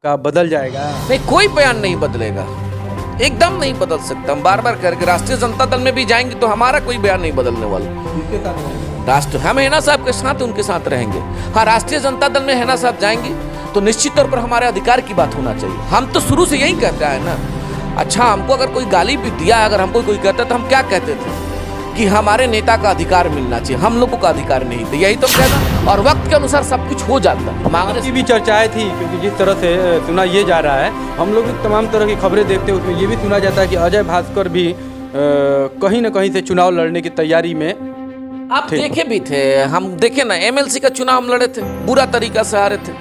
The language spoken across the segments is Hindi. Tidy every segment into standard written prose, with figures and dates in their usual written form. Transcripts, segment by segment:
का बदल जाएगा? नहीं, कोई बयान नहीं बदलेगा, एकदम नहीं बदल सकता। हम बार बार कह के राष्ट्रीय जनता दल में भी जाएंगे तो हमारा कोई बयान नहीं बदलने वाला। राष्ट्र हम हैना साहब के साथ उनके साथ रहेंगे। हाँ, राष्ट्रीय जनता दल में हैना साहब जाएंगे तो निश्चित तौर पर हमारे अधिकार की बात होना चाहिए। हम तो शुरू से यही कहते हैं ना। अच्छा, हमको अगर कोई गाली भी दिया, अगर हमको कोई कहता तो हम क्या कहते थे कि हमारे नेता का अधिकार मिलना चाहिए, हम लोगों का अधिकार नहीं थे, यही तो कहना। और वक्त के अनुसार सब कुछ हो जाता। मांगने की भी चर्चाएं थी, क्योंकि जिस तरह से सुना ये जा रहा है, हम लोग भी तमाम तरह की खबरें देखते हैं, उसमें ये भी सुना जाता है कि अजय भास्कर भी कहीं ना कहीं से चुनाव लड़ने की तैयारी में आप देखे भी थे। हम देखे ना, एमएलसी का चुनाव हम लड़े थे, बुरा तरीका से हारे थे।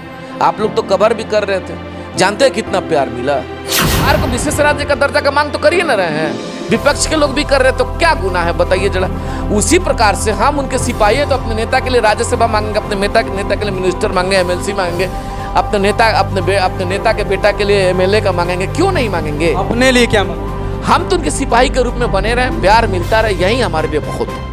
आप लोग तो कवर भी कर रहे थे। जानते हैं कितना प्यार मिला। बिहार को विशेष राज्य का दर्जा का मांग तो कर ही ना रहे हैं, विपक्ष के लोग भी कर रहे, तो क्या गुनाह है बताइए जरा। उसी प्रकार से हम उनके सिपाही हैं तो अपने नेता के लिए राज्यसभा मांगेंगे, अपने नेता के लिए मिनिस्टर मांगेंगे, एमएलसी मांगेंगे, अपने नेता के बेटा के लिए एमएलए का मांगेंगे। क्यों नहीं मांगेंगे? अपने लिए क्या मांगेंगे? हम तो उनके सिपाही के रूप में बने रहे, प्यार मिलता रहे, यही हमारे लिए बहुत है।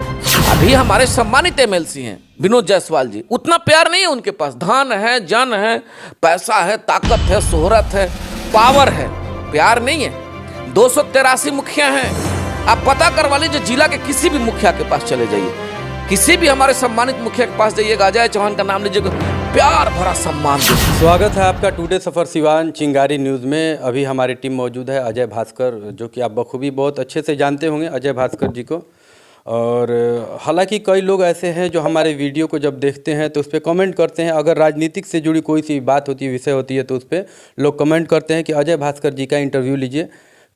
अभी हमारे सम्मानित एमएलसी हैं विनोद जायसवाल जी, उतना प्यार नहीं है उनके पास। धन है, जन है, पैसा है, ताकत है, शोहरत है, पावर है, प्यार नहीं है। 283 मुखिया हैं। आप पता करवा लीजिए, जिला के किसी भी मुखिया के पास चले जाइए, किसी भी हमारे सम्मानित मुखिया के पास जाइएगा, अजय चौहान का नाम लीजिएगा, प्यार भरा सम्मान दीजिए। स्वागत है आपका टुडे सफर सिवान चिंगारी न्यूज़ में। अभी हमारी टीम मौजूद है अजय भास्कर, जो कि आप बखूबी बहुत अच्छे से जानते होंगे अजय भास्कर जी को। और हालांकि कई लोग ऐसे हैं जो हमारे वीडियो को जब देखते हैं तो उस पर कमेंट करते हैं। अगर राजनीतिक से जुड़ी कोई सी बात होती है, विषय होती है, तो उस पर लोग कमेंट करते हैं कि अजय भास्कर जी का इंटरव्यू लीजिए,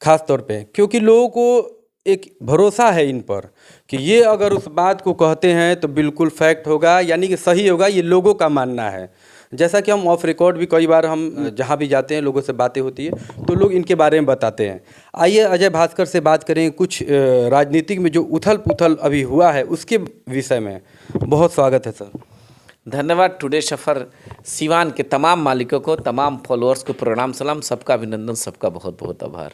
ख़ास तौर पे, क्योंकि लोगों को एक भरोसा है इन पर कि ये अगर उस बात को कहते हैं तो बिल्कुल फैक्ट होगा, यानी कि सही होगा, ये लोगों का मानना है। जैसा कि हम ऑफ रिकॉर्ड भी कई बार हम जहाँ भी जाते हैं, लोगों से बातें होती है तो लोग इनके बारे में बताते हैं। आइए अजय भास्कर से बात करें कुछ राजनीतिक में जो उथल पुथल अभी हुआ है उसके विषय में। बहुत स्वागत है सर। धन्यवाद। टुडे सफर सिवान के तमाम मालिकों को, तमाम फॉलोअर्स को प्रणाम सलाम, सबका अभिनंदन, सबका बहुत बहुत आभार।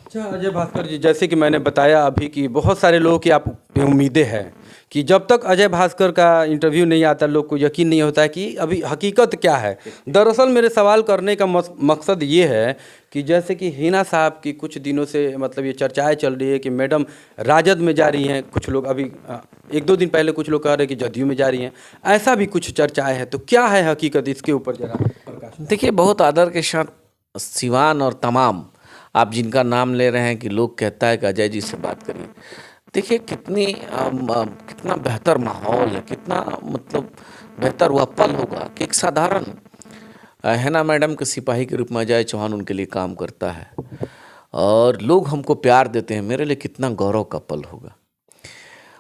अच्छा अजय भास्कर जी, जैसे कि मैंने बताया अभी कि बहुत सारे लोगों की आप उम्मीदें हैं कि जब तक अजय भास्कर का इंटरव्यू नहीं आता, लोग को यकीन नहीं होता है कि अभी हकीकत क्या है। दरअसल मेरे सवाल करने का मकसद ये है कि जैसे कि हिना साहब की कुछ दिनों से मतलब ये चर्चाएं चल रही है कि मैडम राजद में जा रही हैं, कुछ लोग अभी 1-2 दिन पहले कुछ लोग कह रहे हैं कि जदयू में जा रही हैं, ऐसा भी कुछ चर्चाएँ हैं, तो क्या है हकीकत, इसके ऊपर जरा प्रकाश। देखिए, बहुत आदर के साथ सिवान और तमाम आप जिनका नाम ले रहे हैं कि लोग कहता है कि अजय जी से बात करिए। देखिए कितना बेहतर माहौल है, कितना मतलब बेहतर वह पल होगा कि एक साधारण हैना मैडम के सिपाही के रूप में अजय चौहान उनके लिए काम करता है और लोग हमको प्यार देते हैं। मेरे लिए कितना गौरव का पल होगा।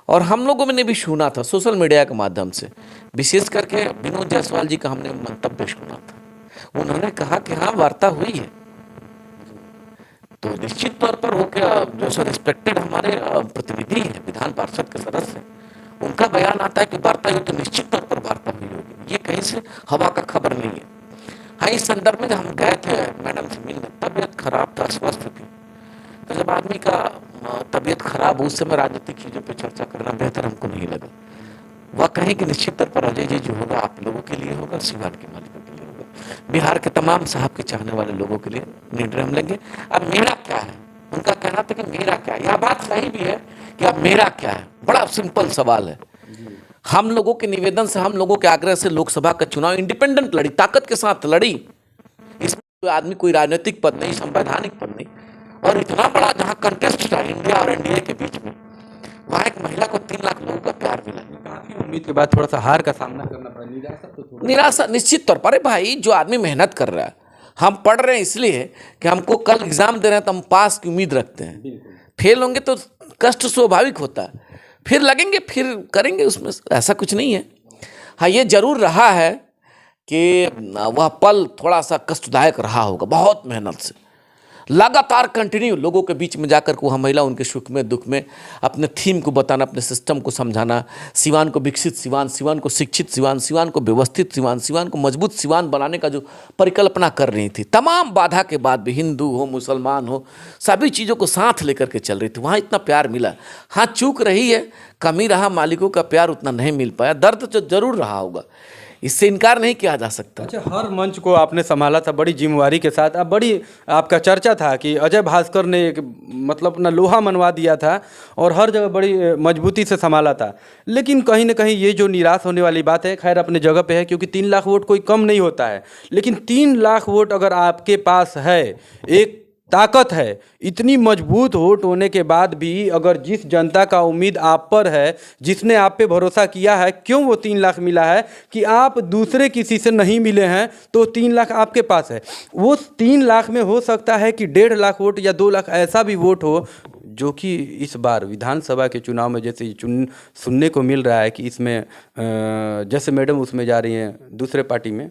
और हम लोगों ने भी सुना था सोशल मीडिया के माध्यम से, विशेष करके विनोद जायसवाल जी का हमने मंतव्य सुना था। उन्होंने कहा कि हाँ, वार्ता हुई है, तो निश्चित तौर पर वो क्या जो रिस्पेक्टेड हमारे प्रतिनिधि हैं, विधान पार्षद के सदस्य, उनका बयान आता है कि वार्ता हुई, तो निश्चित तौर पर वार्ता हुई होगी। ये कहीं से हवा का खबर नहीं है। हाँ, इस संदर्भ में हम गए थे मैडम से मिलने, तबीयत खराब था, अस्वस्थ थी। तो जब आदमी का तबीयत खराब हो, उस समय राजनीतिक चीज़ों पर चर्चा करना बेहतर हमको नहीं लगा। वह कहें कि निश्चित तौर पर अजय जी जो होगा आप लोगों के लिए होगा, सिवान के मालिकों के लिए होगा, बिहार के तमाम साहब के चाहने वाले लोगों के लिए निर्णय हम लेंगे। अब मेरा क्या है, उनका कहना था कि मेरा क्या है। यह बात सही भी है कि अब मेरा क्या है, बड़ा सिंपल सवाल है। हम लोगों के निवेदन से, हम लोगों के आग्रह से लोकसभा का चुनाव इंडिपेंडेंट लड़ी, ताकत के साथ लड़ी। इसमें कोई आदमी कोई राजनीतिक पद नहीं, संवैधानिक पद नहीं, और इतना बड़ा जहाँ कंटेस्ट था इंडिया और एनडीए के बीच में, वहाँ एक महिला को 3 लाख लोगों का प्यार मिला। काफी उम्मीद के बाद थोड़ा सा हार का सामना करना पड़ा, निराशा निश्चित तौर पर। अरे भाई, जो आदमी मेहनत कर रहा है, हम पढ़ रहे हैं इसलिए कि हमको कल एग्जाम दे रहे हैं तो हम पास की उम्मीद रखते हैं। फेल होंगे तो कष्ट स्वाभाविक होता है, फिर लगेंगे, फिर करेंगे, उसमें ऐसा कुछ नहीं है। हाँ, ये जरूर रहा है कि वह पल थोड़ा सा कष्टदायक रहा होगा, बहुत मेहनत से लगातार कंटिन्यू लोगों के बीच में जाकर को, हम महिला उनके सुख में दुख में अपने थीम को बताना, अपने सिस्टम को समझाना, सिवान को विकसित सिवान, सिवान को शिक्षित सिवान, सिवान को व्यवस्थित सिवान, सिवान को मजबूत सिवान बनाने का जो परिकल्पना कर रही थी, तमाम बाधा के बाद भी, हिंदू हो मुसलमान हो, सभी चीज़ों को साथ लेकर के चल रही थी। वहाँ इतना प्यार मिला। हाँ, चूक रही है, कमी रहा, मालिकों का प्यार उतना नहीं मिल पाया, दर्द तो जरूर रहा होगा। इससे इनकार नहीं किया जा सकता। अच्छा, हर मंच को आपने संभाला था बड़ी जिम्मेवारी के साथ। अब बड़ी आपका चर्चा था कि अजय भास्कर ने एक मतलब अपना लोहा मनवा दिया था और हर जगह बड़ी मजबूती से संभाला था। लेकिन कहीं ना कहीं ये जो निराश होने वाली बात है, खैर अपने जगह पे है, क्योंकि 3 लाख वोट कोई कम नहीं होता है। लेकिन 3 लाख वोट अगर आपके पास है, एक ताकत है, इतनी मजबूत वोट होने के बाद भी अगर जिस जनता का उम्मीद आप पर है, जिसने आप पे भरोसा किया है, क्यों वो 3 लाख मिला है कि आप दूसरे किसी से नहीं मिले हैं, तो 3 लाख आपके पास है। वो 3 लाख में हो सकता है कि 1.5 लाख वोट या 2 लाख ऐसा भी वोट हो, जो कि इस बार विधानसभा के चुनाव में जैसे सुनने को मिल रहा है कि इसमें जैसे मैडम उसमें जा रही हैं दूसरे पार्टी में,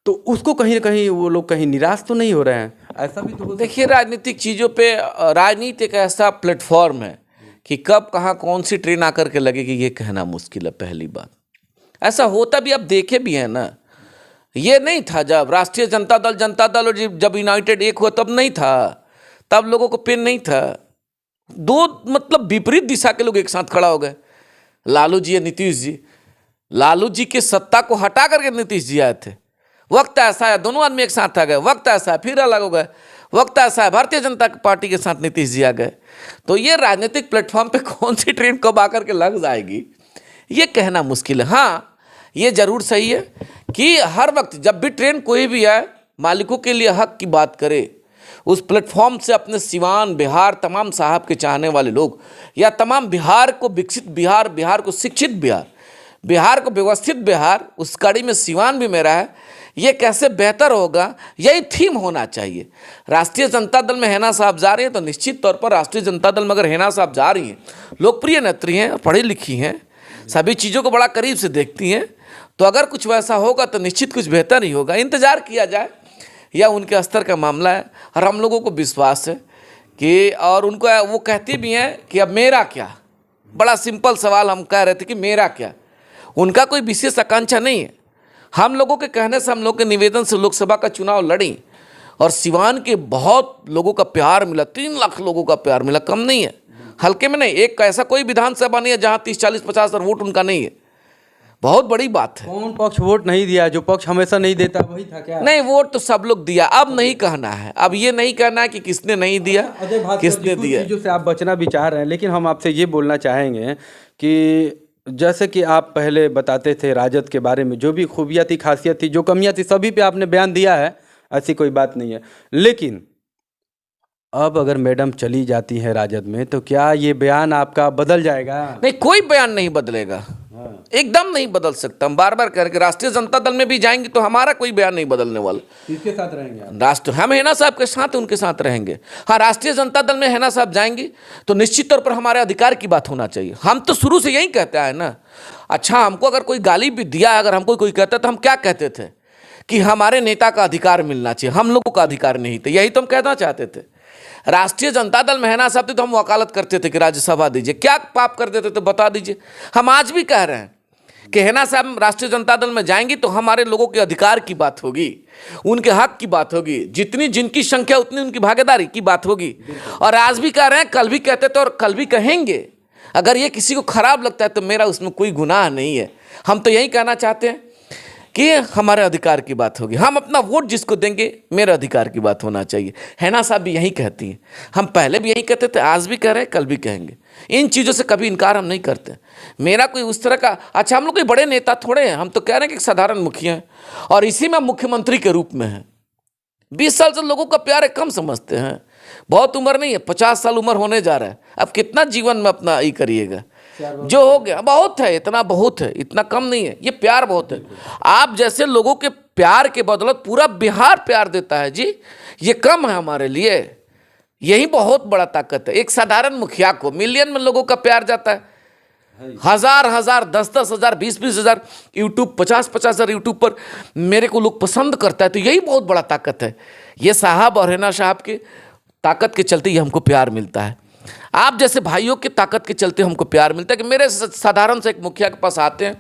तो उसको कहीं ना कहीं वो लोग कहीं निराश तो नहीं हो रहे हैं? ऐसा भी तो हो देखिए, राजनीतिक चीज़ों पे राजनीति एक ऐसा प्लेटफॉर्म है कि कब कहाँ कौन सी ट्रेन आकर के लगेगी ये कहना मुश्किल है। पहली बात, ऐसा होता भी आप देखे भी हैं ना, ये नहीं था जब राष्ट्रीय जनता दल और जब यूनाइटेड एक हुआ तब नहीं था, तब लोगों को पेन नहीं था। दो मतलब विपरीत दिशा के लोग एक साथ खड़ा हो गए, लालू जी या नीतीश जी। लालू जी के सत्ता को हटा करके नीतीश जी आए थे, वक्त ऐसा है दोनों आदमी एक साथ आ गए, वक्त ऐसा है फिर अलग हो गए, वक्त ऐसा है भारतीय जनता पार्टी के साथ नीतीश जी आ गए। तो ये राजनीतिक प्लेटफॉर्म पे कौन सी ट्रेन कब आकर के लग जाएगी ये कहना मुश्किल है। हाँ, ये जरूर सही है कि हर वक्त जब भी ट्रेन कोई भी आए, मालिकों के लिए हक की बात करे, उस प्लेटफॉर्म से अपने सिवान बिहार तमाम साहब के चाहने वाले लोग, या तमाम बिहार को विकसित बिहार, बिहार को शिक्षित बिहार, बिहार को व्यवस्थित बिहार, उस कड़ी में सिवान भी मेरा है, ये कैसे बेहतर होगा, यही थीम होना चाहिए। राष्ट्रीय जनता दल में हैना साहब जा रही हैं तो निश्चित तौर पर राष्ट्रीय जनता दल में अगर हैना साहब जा रही हैं, लोकप्रिय नेत्री हैं, पढ़ी लिखी हैं, सभी चीज़ों को बड़ा करीब से देखती हैं, तो अगर कुछ वैसा होगा तो निश्चित कुछ बेहतर ही होगा। इंतजार किया जाए, यह उनके स्तर का मामला है और हम लोगों को विश्वास है कि, और उनको वो कहती भी हैं कि अब मेरा क्या। बड़ा सिंपल सवाल हम कह रहे थे कि मेरा क्या। उनका कोई विशेष आकांक्षा नहीं है। हम लोगों के कहने से, हम लोग के निवेदन से लोकसभा का चुनाव लड़ी और सिवान के बहुत लोगों का प्यार मिला। 3 लाख लोगों का प्यार मिला, कम नहीं है, हल्के में नहीं। एक ऐसा कोई विधानसभा नहीं है जहाँ 30, 40, 50 हज़ार वोट उनका नहीं है, बहुत बड़ी बात है। कौन पक्ष वोट नहीं दिया? जो पक्ष हमेशा नहीं देता वही था क्या? नहीं, वोट तो सब लोग दिया। अब नहीं कहना है, अब ये नहीं कहना है कि किसने नहीं दिया, किसने दिया। चीज़ों से आप बचना भी चाह रहे हैं, लेकिन हम आपसे ये बोलना चाहेंगे कि जैसे कि आप पहले बताते थे राजद के बारे में, जो भी खूबियाँ थी, खासियत थी, जो कमियाँ थी, सभी पे आपने बयान दिया है, ऐसी कोई बात नहीं है। लेकिन अब अगर मैडम चली जाती है राजद में, तो क्या ये बयान आपका बदल जाएगा? नहीं, कोई बयान नहीं बदलेगा, एकदम नहीं बदल सकता। हम बार बार कह रहे, राष्ट्रीय जनता दल में भी जाएंगे तो हमारा कोई बयान नहीं बदलने वाला। किसके साथ रहेंगे आप? राष्ट्र, हम हैना साहब के साथ, उनके साथ रहेंगे। हाँ, राष्ट्रीय जनता दल में हैना साहब जाएंगे तो निश्चित तौर पर हमारे अधिकार की बात होना चाहिए। हम तो शुरू से यही कहते हैं ना। अच्छा, हमको अगर कोई गाली भी दिया, अगर हमको कोई कहता तो हम क्या कहते थे कि हमारे नेता का अधिकार मिलना चाहिए, हम लोगों का अधिकार नहीं था, यही तो हम कहना चाहते थे। राष्ट्रीय जनता दल में हैना साहब थे तो हम वकालत करते थे कि राज्यसभा दीजिए, क्या पाप कर देते थे बता दीजिए। हम आज भी कह रहे हैं कि हैना साहब राष्ट्रीय जनता दल में जाएंगी तो हमारे लोगों के अधिकार की बात होगी, उनके हक की बात होगी, जितनी जिनकी संख्या उतनी उनकी भागीदारी की बात होगी। और आज भी कह रहे हैं, कल भी कहते थे और कल भी कहेंगे। अगर ये किसी को खराब लगता है तो मेरा उसमें कोई गुनाह नहीं है। हम तो यही कहना चाहते हैं कि हमारे अधिकार की बात होगी, हम अपना वोट जिसको देंगे मेरे अधिकार की बात होना चाहिए। हैना साहब भी यही कहती हैं, हम पहले भी यही कहते थे, आज भी कह रहे हैं, कल भी कहेंगे। इन चीज़ों से कभी इनकार हम नहीं करते। मेरा कोई उस तरह का, अच्छा हम लोग कोई बड़े नेता थोड़े हैं, हम तो कह रहे हैं कि एक साधारण मुखिया हैं और इसी में मुख्यमंत्री के रूप में हैं। 20 साल से लोगों का प्यार है, कम समझते हैं। बहुत उम्र नहीं है, 50 साल उम्र होने जा रहा है। अब कितना जीवन में अपना ये करिएगा, जो हो गया बहुत है, इतना बहुत है, इतना कम नहीं है, ये प्यार बहुत है। आप जैसे लोगों के प्यार के बदौलत पूरा बिहार प्यार देता है जी, ये कम है हमारे लिए, यही बहुत बड़ा ताकत है। एक साधारण मुखिया को मिलियन में लोगों का प्यार जाता है, हजार हजार, 10-10 हज़ार, 20-20 हज़ार यूट्यूब, 50-50 हज़ार यूट्यूब पर मेरे को लोग पसंद करता है, तो यही बहुत बड़ा ताकत है। ये साहब और हैना साहब के ताकत के चलते ये हमको प्यार मिलता है। आप जैसे भाइयों की ताकत के चलते हमको प्यार मिलता है कि मेरे साधारण से एक मुखिया के पास आते हैं,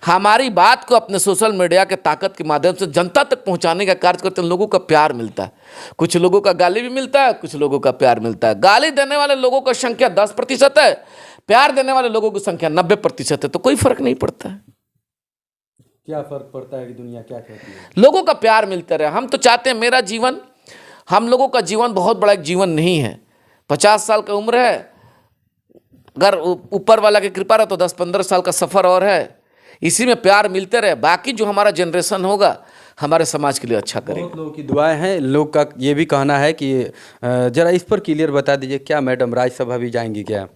हमारी बात को अपने सोशल मीडिया के ताकत के माध्यम से जनता तक पहुंचाने का कार्य करते हैं। लोगों का प्यार मिलता है, कुछ लोगों का गाली भी मिलता है, कुछ लोगों का प्यार मिलता है। गाली देने वाले लोगों का संख्या 10% है, प्यार देने वाले लोगों की संख्या 90% है, तो कोई फर्क नहीं पड़ता है। क्या फर्क पड़ता है कि दुनिया क्या कहती है? लोगों का प्यार मिलता रहे। हम तो चाहते हैं मेरा जीवन, हम लोगों का जीवन बहुत बड़ा एक जीवन नहीं है। 50 साल का उम्र है, अगर ऊपर वाला की कृपा रहे तो 10-15 साल का सफ़र और है। इसी में प्यार मिलते रहे, बाकी जो हमारा जनरेशन होगा हमारे समाज के लिए अच्छा करेगा। बहुत लोगों की दुआएं हैं। लोग का ये भी कहना है कि जरा इस पर क्लियर बता दीजिए, क्या मैडम राज्यसभा भी जाएंगी क्या?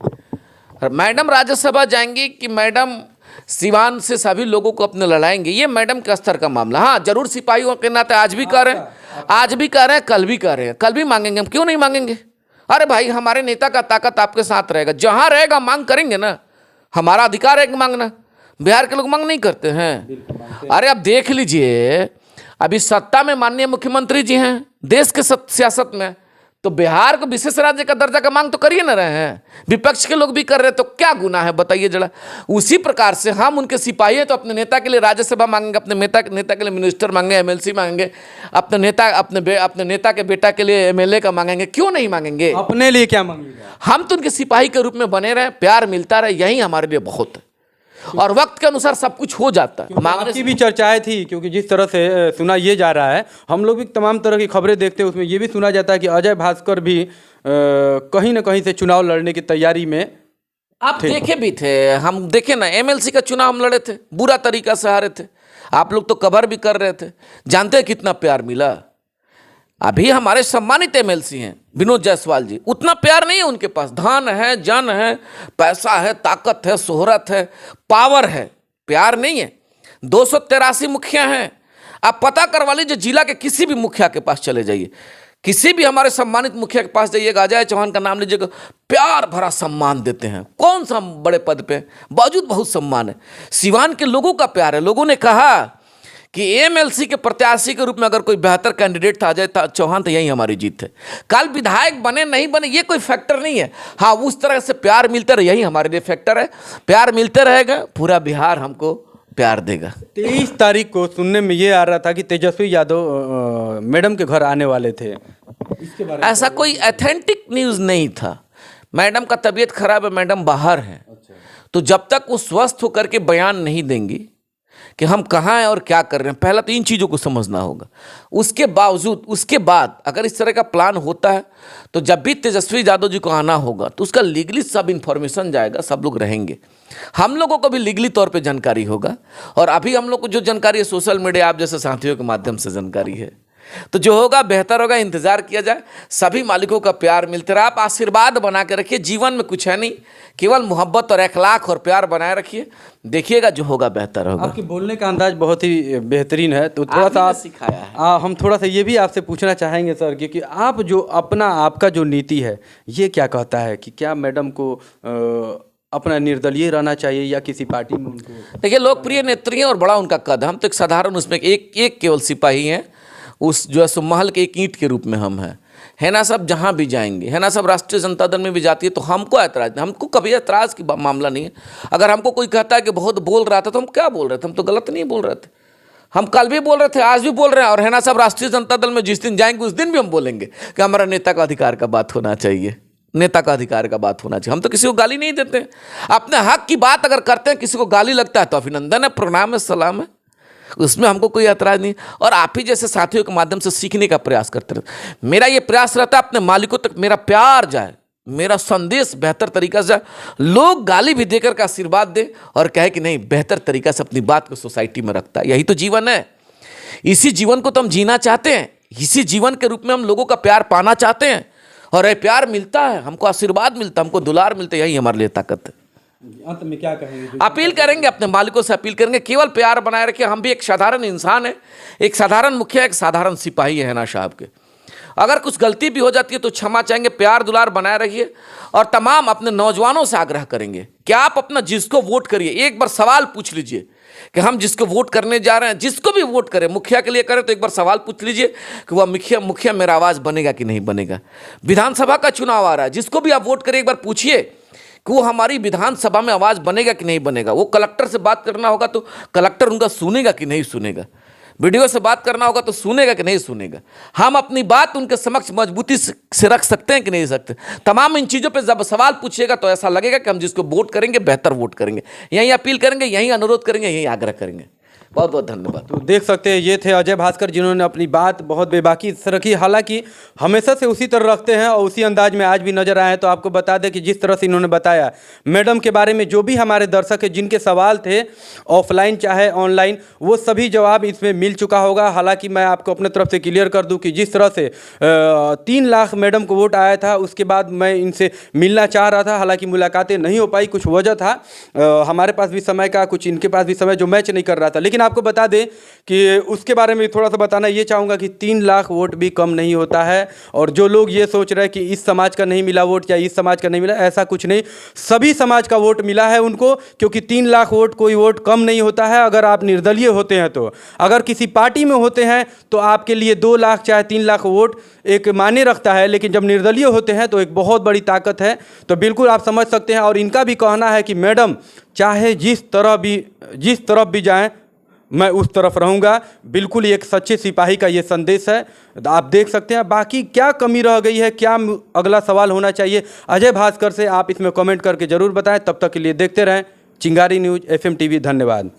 मैडम राज्यसभा जाएंगी कि मैडम सिवान से सभी लोगों को अपने लड़ाएंगे, ये मैडम के स्तर का मामला। हाँ, जरूर सिपाहियों के नाते आज भी कह रहे हैं, आज भी कह रहे हैं, कल भी कह रहे हैं, कल भी मांगेंगे। हम क्यों नहीं मांगेंगे? अरे भाई, हमारे नेता का ताकत आपके साथ रहेगा, जहां रहेगा मांग करेंगे ना। हमारा अधिकार है कि मांगना। बिहार के लोग मांग नहीं करते हैं। अरे अब देख लीजिए, अभी सत्ता में माननीय मुख्यमंत्री जी हैं देश के सियासत में, तो बिहार को विशेष राज्य का दर्जा का मांग तो कर ही ना रहे हैं। विपक्ष के लोग भी कर रहे हैं, तो क्या गुनाह है बताइए जरा। उसी प्रकार से हम उनके सिपाही हैं, तो अपने नेता के लिए राज्यसभा मांगेंगे, अपने नेता के लिए मिनिस्टर मांगेंगे, एमएलसी मांगेंगे, अपने नेता के बेटा के लिए एमएलए का मांगेंगे। क्यों नहीं मांगेंगे? अपने लिए क्या मांगेंगे? हम तो उनके सिपाही के रूप में बने रहे, प्यार मिलता रहे, यही हमारे लिए बहुत है। और वक्त के अनुसार सब कुछ हो जाता है। मांगने की भी चर्चाएं थी, क्योंकि जिस तरह से सुना ये जा रहा है, हम लोग भी तमाम तरह की खबरें देखते हैं, उसमें ये भी सुना जाता है कि अजय भास्कर भी कहीं ना कहीं से चुनाव लड़ने की तैयारी में आप देखे भी थे। हम देखे ना, एमएलसी का चुनाव हम लड़े थे, बुरा तरीका से हारे थे। आप लोग तो कवर भी कर रहे थे। जानते हैं कितना प्यार मिला? अभी हमारे सम्मानित एमएलसी हैं विनोद जायसवाल जी, उतना प्यार नहीं है उनके पास। धन है, जन है, पैसा है, ताकत है, शोहरत है, पावर है, प्यार नहीं है। 283 मुखिया हैं। आप पता करवा लीजिए, जिला के किसी भी मुखिया के पास चले जाइए, किसी भी हमारे सम्मानित मुखिया के पास जाइएगा, अजय चौहान का नाम लीजिएगा, प्यार भरा सम्मान देते हैं। कौन सा बड़े पद पे, बावजूद बहुत सम्मान है। सिवान के लोगों का प्यार है। लोगों ने कहा कि एमएलसी के प्रत्याशी के रूप में अगर कोई बेहतर कैंडिडेट था अजय चौहान, तो यही हमारी जीत है। कल विधायक बने नहीं बने ये कोई फैक्टर नहीं है। हाँ, उस तरह से प्यार मिलता रहे, यही हमारे लिए फैक्टर है। प्यार मिलते रहेगा, पूरा बिहार हमको प्यार देगा। 23 तारीख को सुनने में ये आ रहा था कि तेजस्वी यादव मैडम के घर आने वाले थे। इसके बारे में ऐसा कोई ऑथेंटिक न्यूज़ नहीं था। मैडम का तबीयत खराब है, मैडम बाहर हैं। तो जब तक वो स्वस्थ होकर के बयान नहीं देंगी कि हम कहाँ हैं और क्या कर रहे हैं, पहला तो इन चीज़ों को समझना होगा। उसके बाद अगर इस तरह का प्लान होता है, तो जब भी तेजस्वी यादव जी को आना होगा तो उसका लीगली सब इन्फॉर्मेशन जाएगा, सब लोग रहेंगे, हम लोगों को भी लीगली तौर पे जानकारी होगा। और अभी हम लोग को जो जानकारी है सोशल मीडिया आप जैसे साथियों के माध्यम से जानकारी है, तो जो होगा बेहतर होगा, इंतजार किया जाए। सभी मालिकों का प्यार मिलते रहा। आप आशीर्वाद बना के रखिए, जीवन में कुछ है नहीं, केवल मोहब्बत और अखलाक और प्यार बनाए रखिए, देखिएगा जो होगा बेहतर होगा। आपके बोलने का अंदाज बहुत ही बेहतरीन है। तो थोड़ा सा सिखाया है। हम थोड़ा सा ये भी आपसे पूछना चाहेंगे सर कि आप जो आपका जो नीति है ये क्या कहता है कि क्या मैडम को अपना निर्दलीय रहना चाहिए या किसी पार्टी में उनको? देखिए, लोकप्रिय नेत्री हैं और बड़ा उनका कद। हम तो एक साधारण उसमें एक केवल सिपाही हैं, उस जो है सो महल के एक ईंट के रूप में हम हैं। है ना सब, जहाँ भी जाएंगे, है ना सब, राष्ट्रीय जनता दल में भी जाती है, तो हमको ऐतराज नहीं, हमको कभी ऐतराज की मामला नहीं है। अगर हमको कोई कहता है कि बहुत बोल रहा था, तो हम क्या बोल रहे थे? हम तो गलत नहीं बोल रहे थे। हम कल भी बोल रहे थे, आज भी बोल रहे हैं। और है ना सब, राष्ट्रीय जनता दल में जिस दिन जाएंगे उस दिन भी हम बोलेंगे कि हमारा नेता का अधिकार का बात होना चाहिए, नेता का अधिकार का बात होना चाहिए। हम तो किसी को गाली नहीं देते। अपने हक की बात अगर करते हैं, किसी को गाली लगता है तो अभिनंदन है, प्रणाम है, सलाम है, उसमें हमको कोई ऐतराज नहीं। और आप ही जैसे साथियों के माध्यम से सीखने का प्रयास करते रहते। मेरा ये प्रयास रहता है अपने मालिकों तक मेरा प्यार जाए, मेरा संदेश बेहतर तरीका से जाए, लोग गाली भी देकर के आशीर्वाद दें और कहे कि नहीं बेहतर तरीका से अपनी बात को सोसाइटी में रखता है। यही तो जीवन है। इसी जीवन को तो हम जीना चाहते हैं, इसी जीवन के रूप में हम लोगों का प्यार पाना चाहते हैं। और ये प्यार मिलता है, हमको आशीर्वाद मिलता है, हमको दुलार मिलता है, यही हमारे लिए ताकत है। अंत में क्या कहेंगे? अपील करेंगे, अपने मालिकों से अपील करेंगे, केवल प्यार बनाए रखिए। हम भी एक साधारण इंसान है, एक साधारण मुखिया, एक साधारण सिपाही है ना साहब के। अगर कुछ गलती भी हो जाती है तो क्षमा चाहेंगे, प्यार दुलार बनाए रखिए। और तमाम अपने नौजवानों से आग्रह करेंगे कि आप अपना जिसको वोट करिए, एक बार सवाल पूछ लीजिए कि हम जिसको वोट करने जा रहे हैं, जिसको भी वोट करें, मुखिया के लिए करें तो एक बार सवाल पूछ लीजिए कि वह मुखिया मेरा आवाज़ बनेगा कि नहीं बनेगा। विधानसभा का चुनाव आ रहा है, जिसको भी आप वोट करें एक बार पूछिए कि वो हमारी विधानसभा में आवाज़ बनेगा कि नहीं बनेगा। वो कलेक्टर से बात करना होगा तो कलेक्टर उनका सुनेगा कि नहीं सुनेगा, वीडियो से बात करना होगा तो सुनेगा कि नहीं सुनेगा, हम अपनी बात उनके समक्ष मजबूती से रख सकते हैं कि नहीं सकते। तमाम इन चीज़ों पे जब सवाल पूछिएगा तो ऐसा लगेगा कि हम जिसको वोट करेंगे बेहतर वोट करेंगे। यही अपील करेंगे, यही अनुरोध करेंगे, यही आग्रह करेंगे। बहुत बहुत धन्यवाद। तो देख सकते हैं ये थे अजय भास्कर, जिन्होंने अपनी बात बहुत बेबाकी से रखी। हालांकि हमेशा से उसी तरह रखते हैं और उसी अंदाज में आज भी नजर आए हैं। तो आपको बता दें कि जिस तरह से इन्होंने बताया मैडम के बारे में, जो भी हमारे दर्शक हैं जिनके सवाल थे ऑफलाइन चाहे ऑनलाइन, वो सभी जवाब इसमें मिल चुका होगा। हालांकि मैं आपको अपने तरफ से क्लियर कर दूं कि जिस तरह से 3 लाख मैडम को वोट आया था, उसके बाद मैं इनसे मिलना चाह रहा था, हालांकि मुलाकातें नहीं हो पाई, कुछ वजह था हमारे पास भी समय का, कुछ इनके पास भी समय जो मैच नहीं कर रहा था। लेकिन आपको बता दें कि उसके बारे में थोड़ा सा बताना ये चाहूँगा कि 3 लाख वोट भी कम नहीं होता है। और जो लोग ये सोच रहे हैं कि इस समाज का नहीं मिला वोट या इस समाज का नहीं मिला, ऐसा कुछ नहीं, सभी समाज का वोट मिला है उनको। क्योंकि 3 लाख वोट कोई वोट कम नहीं होता है। अगर आप निर्दलीय होते हैं, तो अगर किसी पार्टी में होते हैं तो आपके लिए 2 लाख चाहे 3 लाख वोट एक मायने रखता है, लेकिन जब निर्दलीय होते हैं तो एक बहुत बड़ी ताकत है। तो बिल्कुल आप समझ सकते हैं। और इनका भी कहना है कि मैडम चाहे जिस तरफ भी जाएं, मैं उस तरफ रहूंगा। बिल्कुल एक सच्चे सिपाही का ये संदेश है। आप देख सकते हैं। बाकी क्या कमी रह गई है, क्या अगला सवाल होना चाहिए अजय भास्कर से, आप इसमें कमेंट करके ज़रूर बताएं। तब तक के लिए देखते रहें चिंगारी न्यूज़ FM TV। धन्यवाद।